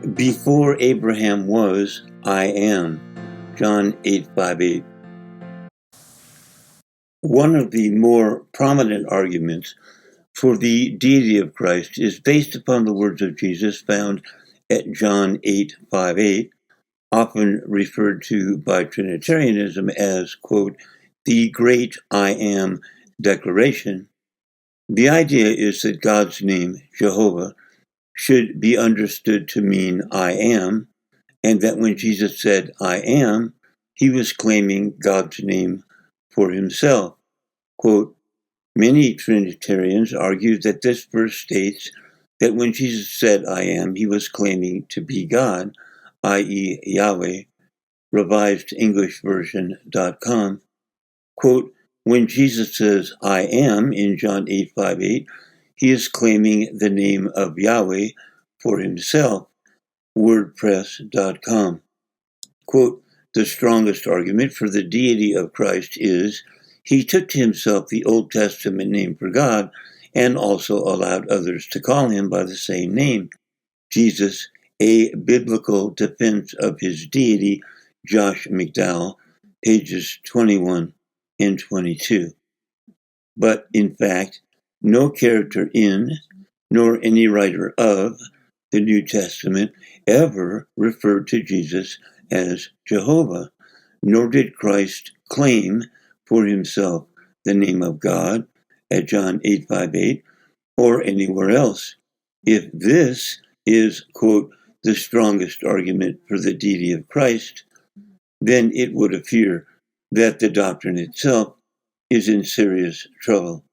Before Abraham was, I am. John 8:5-8. One of the more prominent arguments for the deity of Christ is based upon the words of Jesus found at John 8:5-8, often referred to by Trinitarianism as, quote, the great I am declaration. The idea is that God's name, Jehovah, should be understood to mean I am, and that when Jesus said I am, he was claiming God's name for himself. Quote, many Trinitarians argue that this verse states that when Jesus said I am, he was claiming to be God, i.e. Yahweh, revised English version.com. Quote, when Jesus says I am in John 8:5-8, he is claiming the name of Yahweh for himself, wordpress.com. Quote, the strongest argument for the deity of Christ is he took to himself the Old Testament name for God and also allowed others to call him by the same name. Jesus, A Biblical Defense of His Deity, Josh McDowell, pages 21 and 22. But in fact, no character in, nor any writer of, the New Testament ever referred to Jesus as Jehovah, nor did Christ claim for himself the name of God at John 8:5-8 or anywhere else. If this is, quote, the strongest argument for the deity of Christ, then it would appear that the doctrine itself is in serious trouble.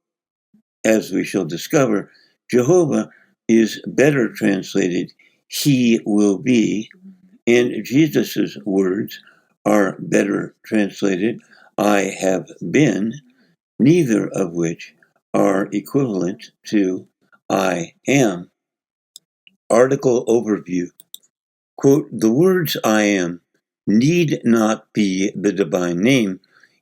As we shall discover, Jehovah is better translated, he will be, and Jesus' words are better translated, I have been, neither of which are equivalent to I am. Article overview. Quote, the words I am need not be the divine name.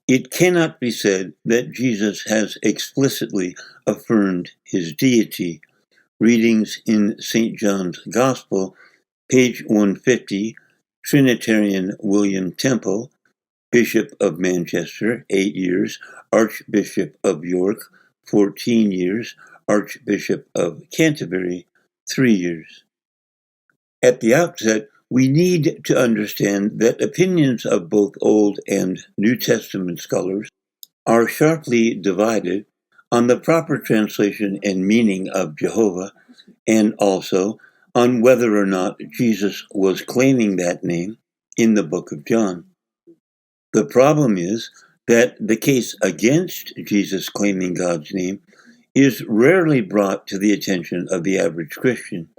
It cannot be said that Jesus has explicitly affirmed his deity. Readings in St. John's Gospel, page 150, Trinitarian William Temple, Bishop of Manchester, 8 years, Archbishop of York, 14 years, Archbishop of Canterbury, 3 years. At the outset, we need to understand that opinions of both Old and New Testament scholars are sharply divided on the proper translation and meaning of Jehovah, and also on whether or not Jesus was claiming that name in the book of John. The problem is that the case against Jesus claiming God's name is rarely brought to the attention of the average Christian.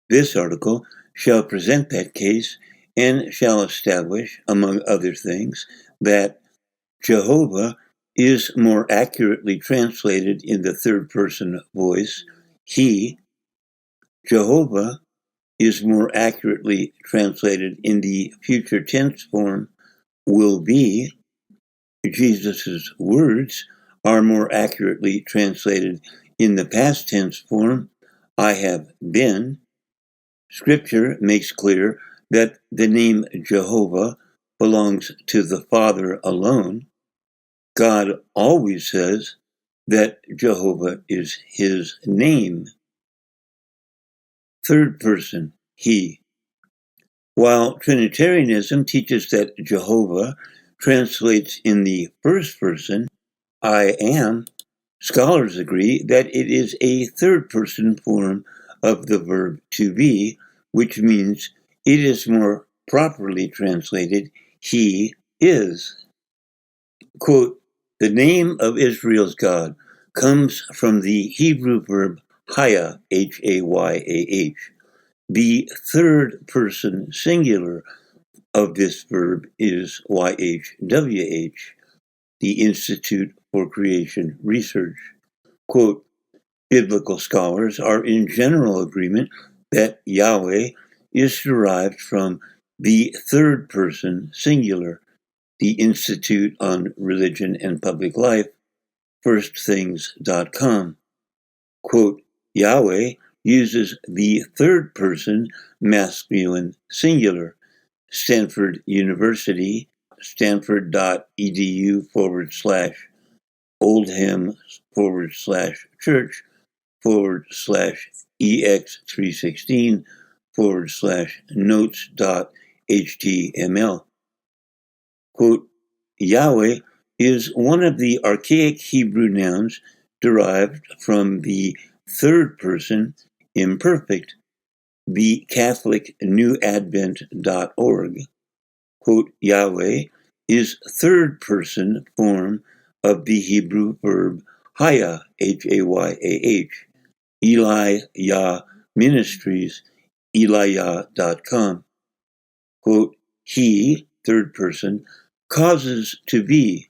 This article shall present that case and shall establish, among other things, that Jehovah is more accurately translated in the third person voice, he. Jehovah is more accurately translated in the future tense form, will be. Jesus' words are more accurately translated in the past tense form, I have been. Scripture makes clear that the name Jehovah belongs to the Father alone. God always says that Jehovah is his name. Third person, he. While Trinitarianism teaches that Jehovah translates in the first person, I am, scholars agree that it is a third person form of the verb to be, which means it is more properly translated, he is. Quote, the name of Israel's God comes from the Hebrew verb Hayah, H-A-Y-A-H. The third person singular of this verb is YHWH, the Institute for Creation Research. Quote, biblical scholars are in general agreement that Yahweh is derived from the third person singular, the Institute on Religion and Public Life, firstthings.com. Quote, Yahweh uses the third person masculine singular. Stanford University, stanford.edu/oldham/church/ex316/notes.html. Quote, Yahweh is one of the archaic Hebrew nouns derived from the third person imperfect. The Catholic NewAdvent.org. Quote, Yahweh is third person form of the Hebrew verb Hayah, Hayah. Eli Yah Ministries, eliyah.com. Quote, he, third person, causes to be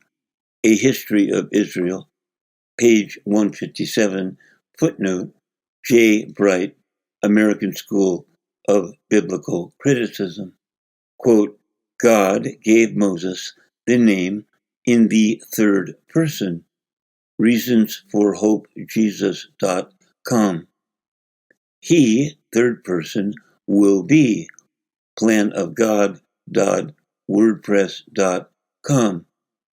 a history of Israel, page 157, footnote, J. Bright, American School of Biblical Criticism. Quote, God gave Moses the name in the third person. reasonsforhopejesus.com. He, third person, will be planofgod.wordpress.com.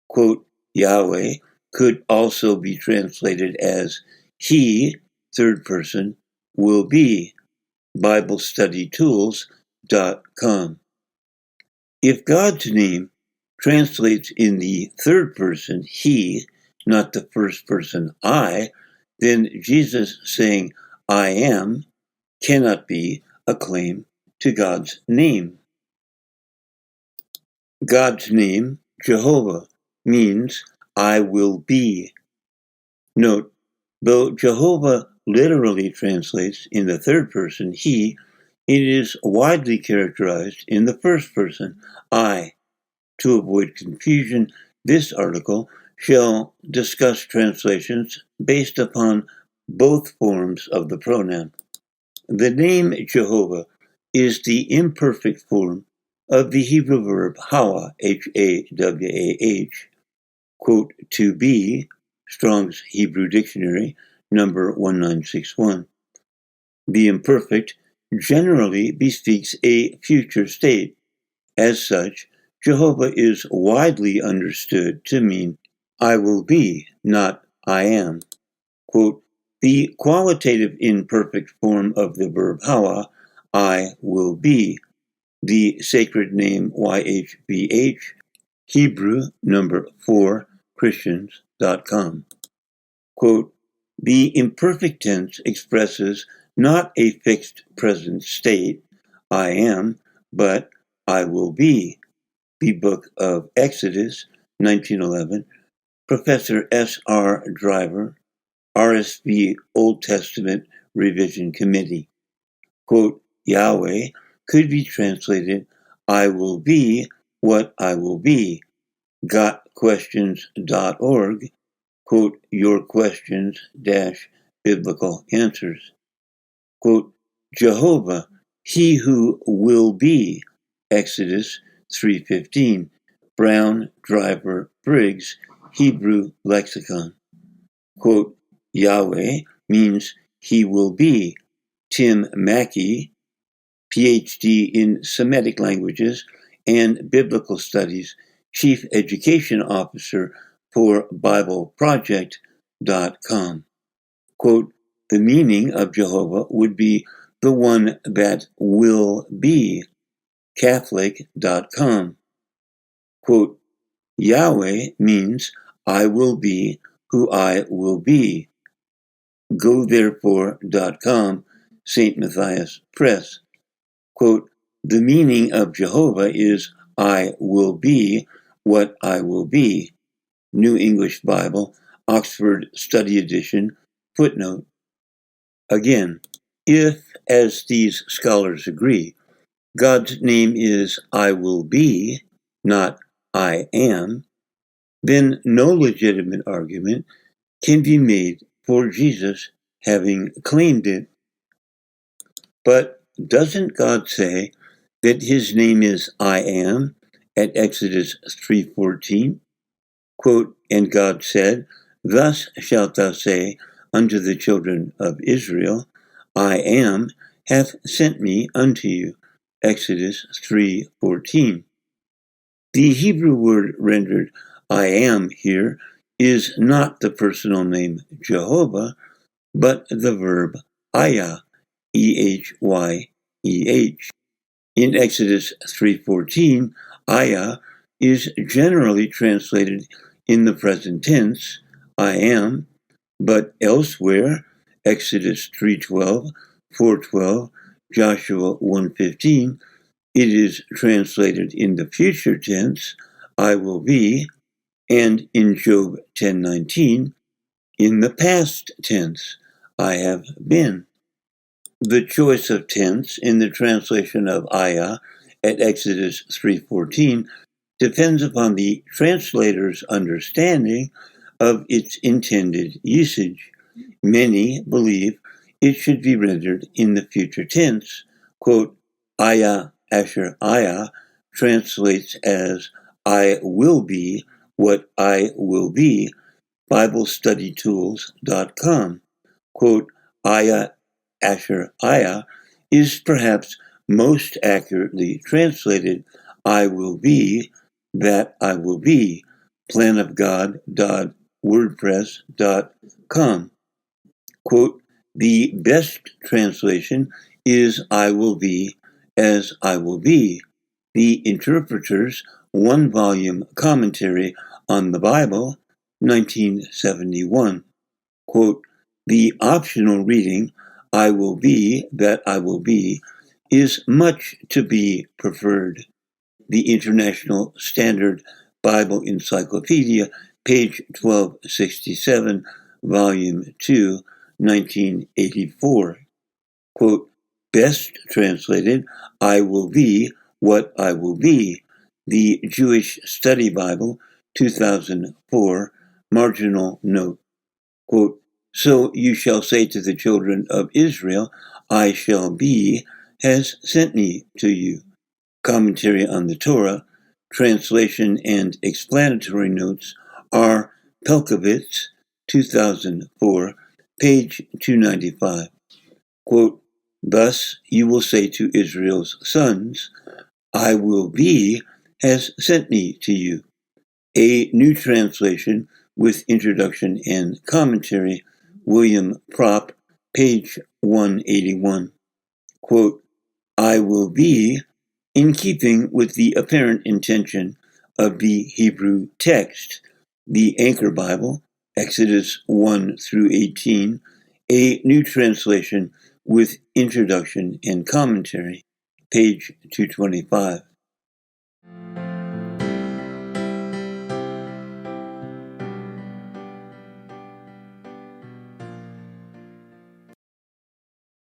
Quote, Yahweh could also be translated as he, third person, will be BibleStudyTools.com. If God's name translates in the third person, he, not the first person, I, then Jesus saying, I am, cannot be a claim to God's name. God's name, Jehovah, means I will be. Note, though Jehovah literally translates in the third person, he, it is widely characterized in the first person, I. To avoid confusion, this article shall discuss translations based upon both forms of the pronoun. The name Jehovah is the imperfect form of the Hebrew verb Hawah, H-A-W-A-H, quote, to be, Strong's Hebrew Dictionary, number 1961. The imperfect generally bespeaks a future state. As such, Jehovah is widely understood to mean I will be, not I am. Quote, the qualitative imperfect form of the verb Hawah, I will be, the sacred name YHVH, Hebrew number 4, Christians.com. Quote, the imperfect tense expresses not a fixed present state, I am, but I will be. The Book of Exodus, 1911, Professor S.R. Driver, RSV Old Testament Revision Committee. Quote, Yahweh could be translated, I will be what I will be. GotQuestions.org, quote, your questions biblical answers. Quote, Jehovah, he who will be, Exodus 3:15, Brown, Driver, Briggs, Hebrew Lexicon. Quote, Yahweh means he will be. Tim Mackey, PhD in Semitic Languages and Biblical Studies, Chief Education Officer for BibleProject.com. Quote, the meaning of Jehovah would be the one that will be. Catholic.com. Quote, Yahweh means I will be who I will be. GoTherefore.com, St. Matthias Press. Quote, the meaning of Jehovah is I will be what I will be. New English Bible, Oxford Study Edition, footnote. Again, if, as these scholars agree, God's name is I will be, not I am, then no legitimate argument can be made for Jesus having claimed it. But doesn't God say that his name is I am at Exodus 3:14? Quote, and God said, thus shalt thou say unto the children of Israel, I am hath sent me unto you. Exodus 3:14. The Hebrew word rendered I am here is not the personal name Jehovah, but the verb Ayah, E-H-Y-E-H. In Exodus 3:14, Ayah is generally translated in the present tense, I am, but elsewhere, Exodus 3:12, 4:12, Joshua 1:15, it is translated in the future tense, I will be, and in Job 10:19, in the past tense, I have been. The choice of tense in the translation of Ayah at Exodus 3:14 depends upon the translator's understanding of its intended usage. Many believe it should be rendered in the future tense. Quote, Ayah Asher Ayah translates as I will be what I will be, BibleStudyTools.com. Quote, Ayah Asher Ayah is perhaps most accurately translated I will be that I will be, planofgod.wordpress.com. Quote, the best translation is I will be as I will be. The Interpreter's one-volume commentary on the Bible, 1971. Quote, the optional reading, I will be that I will be, is much to be preferred. The International Standard Bible Encyclopedia, page 1267, volume 2, 1984. Quote, best translated, I will be what I will be. The Jewish Study Bible, 2004, marginal note. Quote, so you shall say to the children of Israel, I shall be, has sent me to you. Commentary on the Torah, translation and explanatory notes are Pelkovitz, 2004, page 295. Quote, thus you will say to Israel's sons, I will be, has sent me to you. A new translation with introduction and commentary, William Propp, page 181. Quote, I will be, in keeping with the apparent intention of the Hebrew text, the Anchor Bible, Exodus 1 through 18, a new translation with introduction and commentary, page 225.